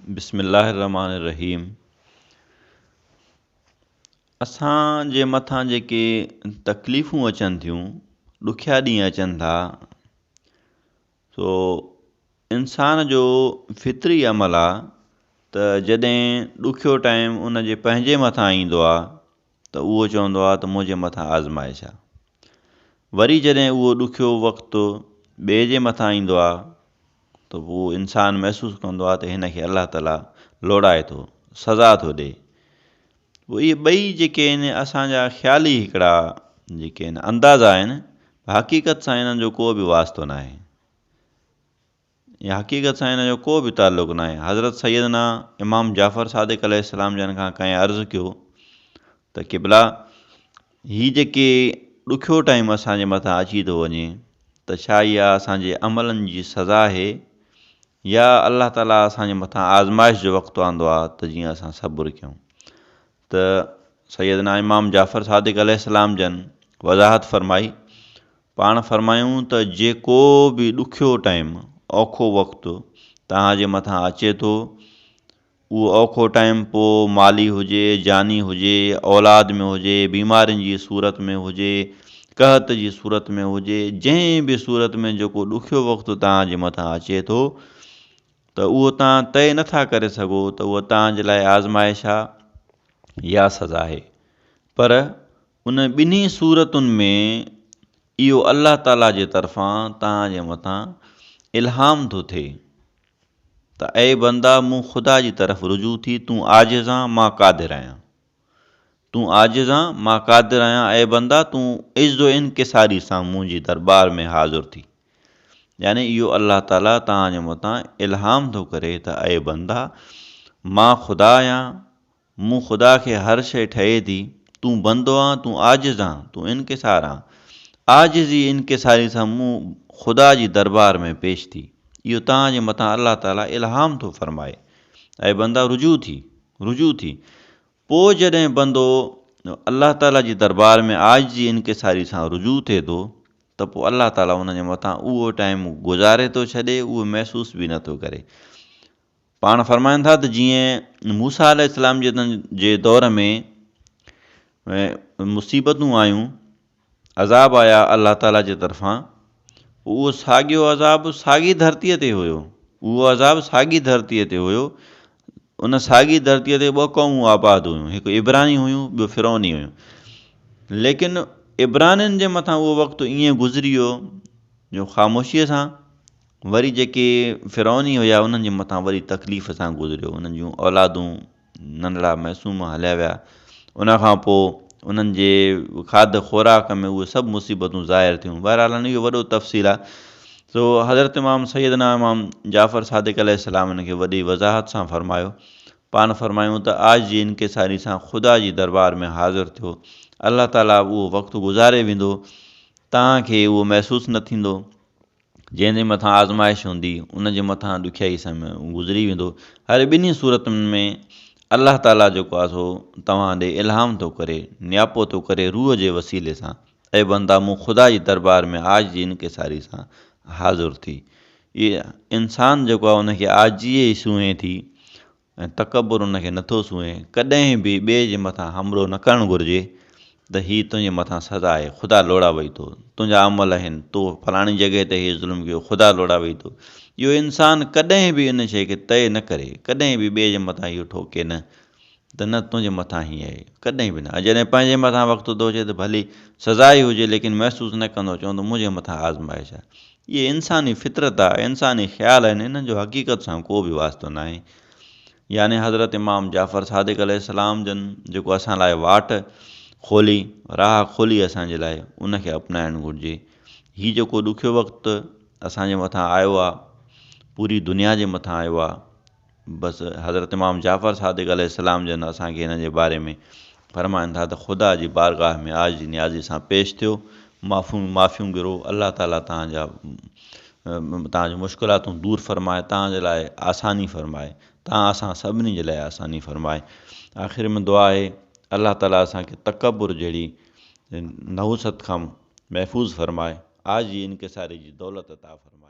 बिस्मिल्लाहिर्रहमानिर्रहीम। असांजे मथां जेके तकलीफ़ूं अचनि थियूं, ॾुखिया ॾींहं अचनि था, सो इंसान जो फितरी अमल आहे त जॾहिं ॾुखियो टाइम उन जे पंहिंजे मथां ईंदो आहे त उहो चवंदो आहे त मुंहिंजे मथां आज़माइश आहे। वरी जॾहिं उहो ॾुखियो वक़्तु ॿिए जे मथां ईंदो आहे त उहो इंसानु महसूसु कंदो आहे त हिन खे अलाह ताला लोड़ाए थो, सज़ा थो ॾिए। इहे ॿई जेके आहिनि असांजा ख़्याली हिकिड़ा जेके आहिनि अंदाज़ा आहिनि, हक़ीक़त सां हिननि जो को बि वास्तो न आहे या हक़ीक़त सां हिन जो को बि ताल्लुक़ु न आहे। हज़रत सैयदना इमाम जाफ़र सादिक़ अलैहिस्सलाम जन खां कंहिं अर्ज़ु कयो त क़िबला, हीअ जेके ॾुखियो टाइम असांजे मथां अची थो वञे त छा इहा असांजे अमलनि जी सज़ा आहे या अलाह ताला असांजे मथां आज़माइश जो वक़्तु आंदो आहे त जीअं असां सब्र कयूं। त सैयदना इमाम जाफ़र सादिक़ अलैहिस्सलाम जन वज़ाहत फरमाई, पाण फरमायूं त जेको बि ॾुखियो टाइम, औखो वक़्तु तव्हांजे मथां अचे थो, उहो औखो टाइम पोइ माली हुजे, जानी हुजे, औलाद में हुजे, बीमारियुनि जी सूरत में हुजे, कहत जी सूरत में हुजे, जंहिं बि सूरत में जेको ॾुखियो वक़्तु तव्हांजे मथां अचे थो त उहो तव्हां तइ नथा करे सघो त उहो तव्हांजे लाइ आज़माइश आहे या सज़ा आहे। पर उन ॿिन्ही सूरतुनि में इहो अलाह ताला जे तरफ़ां तव्हांजे मथां इल्हाम थो थिए त ऐं बंदा, मूं ख़ुदा जी तरफ़ रुजू थी, तूं आजिज़ आं, मां क़ादिर आहियां। तूं आजिज़ आं, मां क़ादिर आहियां, ऐं बंदा तूं इज़्ज़ो इनकिसारी सां मुंहिंजी दरबार में हाज़ुर थी। यानी इहो अलाह ताला तव्हांजे मथां इल्हाम थो करे त ऐं बंदा, मां ख़ुदा आहियां, मूं ख़ुदा खे हर शइ ठहे थी, तूं बंदो आं, तूं आजिज़ आं, तूं इनकिसार आं। आजिज़ी इनकिसारी सां मूं ख़ुदा जी दरबार में पेश थी। इहो तव्हांजे मथां अलाह ताला इल्हाम थो फरमाए, ऐं बंदा रुजू थी। पोइ जॾहिं बंदो अलाह ताला जी दरबार में आजिज़ी इनकिसारी सां रुजू थिए थो त पोइ अलाह ताला उन जे मथां उहो टाइम गुज़ारे थो छॾे, उहो महसूस बि नथो करे। पाण फरमाइनि था त जीअं मूसा अलैहिस्सलाम जे दौर में मुसीबतूं आयूं, अज़ाब आया अलाह ताला जे तरफ़ां, उहो साॻियो अज़ाब साॻी धरतीअ ते हुयो, उहो अज़ाब साॻी धरतीअ ते हुयो। उन साॻी धरतीअ ते ॿ क़ौमूं आबाद हुयूं, हिकु इब्रानी हुयूं, ॿियो फिरौनी हुयूं। लेकिन इब्रानियुनि जे मथां उहो वक़्तु ईअं गुज़री वियो जो ख़ामोशीअ सां, वरी जेके फिरौनी हुया उन्हनि जे मथां वरी तकलीफ़ सां गुज़रियो, उन्हनि जूं औलादूं नंढड़ा मासूम हलिया विया। उनखां पोइ उन्हनि जे खाद ख़ुराक में उहे सभु मुसीबतूं ज़ाहिर थियूं। बहरहाल इहो वॾो तफ़सील आहे। सो हज़रत इमाम सैयदना इमाम जाफ़र सादिक़ अलैहिस्सलाम हिन खे वॾी वज़ाहत सां फरमायो। पाण फरमायूं त आज जी इनकिसारी सां ख़ुदा जी दरबार में हाज़िर थियो, अलाह ताला उहो वक़्तु गुज़ारे वेंदो, तव्हांखे उहो महसूसु न थींदो। जंहिंजे मथां आज़माइश हूंदी उन जे मथां ॾुखियाई सां गुज़री वेंदो। हर ॿिन्ही सूरतुनि में अलाह ताला जेको आहे सो तव्हां ॾे इल्हाम थो करे, नियापो थो करे रूह जे वसीले सां, ऐं बंदा मूं ख़ुदा जी दरबार में आज जी इनकिसारी सां हाज़ुर थी। इहे इंसानु जेको आहे उनखे आजीअ ई सूंहे थी ऐं तकबुर उनखे नथो सूंहे। कॾहिं बि ॿिए जे मथां हमलो न करणु घुरिजे त हीअ तुंहिंजे मथां सज़ा आहे, ख़ुदा लोड़ा वई थो, तुंहिंजा अमल आहिनि, तो फलाणी जॻह ते हीअ ज़ुल्म कयो, ख़ुदा लोड़ा वई थो। इहो इंसानु कॾहिं बि इन शइ खे तइ न करे, कॾहिं बि ॿिए जे मथां इहो ठोके न त न तुंहिंजे मथां ई आहे, कॾहिं बि न। जॾहिं पंहिंजे मथां वक़्तु थो अचे त भली सज़ा ई हुजे, लेकिन महसूसु न कंदो, चवंदो मुंहिंजे मथां आज़माइश आहे। इहे इंसानी फितरत आहे, इंसानी ख़्याल आहिनि, इन्हनि जो हक़ीक़त सां को बि वास्तो न आहे। यानी हज़रत इमाम जाफ़र सादिक़ अलैहिस्सलाम जन जेको असां लाइ वाट खोली, राह खोली असांजे लाइ, उनखे अपनाइणु घुरिजे। हीउ जेको ॾुखियो वक़्तु असांजे मथां आयो आहे, पूरी दुनिया जे मथां आयो आहे, बसि हज़रत इमाम जाफ़र सादिक़ अलैहिस्सलाम जन असांखे हिन जे बारे में फरमाइनि था त ख़ुदा जी बारगाह में आजी नियाज़ी सां पेश थियो, माफ़ियूं घुरो, अलाह ताला तव्हांजूं मुश्किलातूं दूरि फ़रमाए, तव्हांजे लाइ आसानी फ़रमाए, तव्हां असां सभिनी जे लाइ आसानी फ़रमाए। आख़िर में दुआ आहे अलाह ताला असांखे तकबुर जहिड़ी नहुसत खां महफ़ूज़ फ़रमाए, आज जी इनकिसारी जी दौलत अता फ़रमाए।